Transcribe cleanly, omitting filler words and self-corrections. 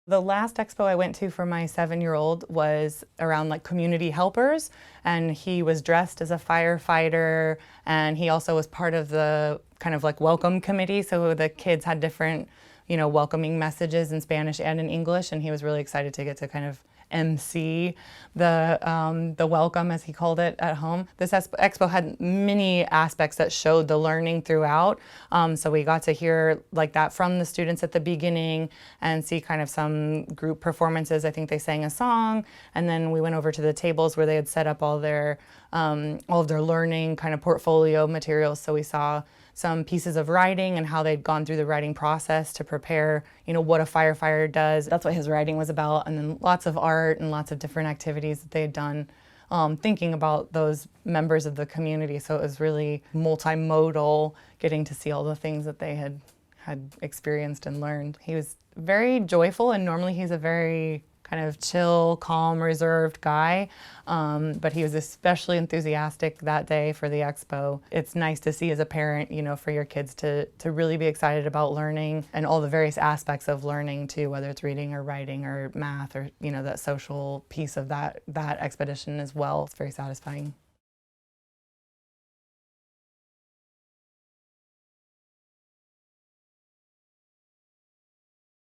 The last expo I went to for my 7-year-old was around like community helpers, and he was dressed as a firefighter, and he also was part of the kind of like welcome committee, so the kids had different, welcoming messages in Spanish and in English, and he was really excited to get to kind of MC the welcome, as he called it, at home. This expo had many aspects that showed the learning throughout, so we got to hear like that from the students at the beginning and see kind of some group performances. I think they sang a song, and then we went over to the tables where they had set up all of their learning kind of portfolio materials, so we saw some pieces of writing and how they'd gone through the writing process to prepare, what a firefighter does. That's what his writing was about, and then lots of art and lots of different activities that they had done thinking about those members of the community. So it was really multimodal, getting to see all the things that they had experienced and learned. He was very joyful, and normally he's a very kind of chill, calm, reserved guy, but he was especially enthusiastic that day for the expo. It's nice to see as a parent, for your kids to really be excited about learning and all the various aspects of learning too, whether it's reading or writing or math or, that social piece of that expedition as well. It's very satisfying.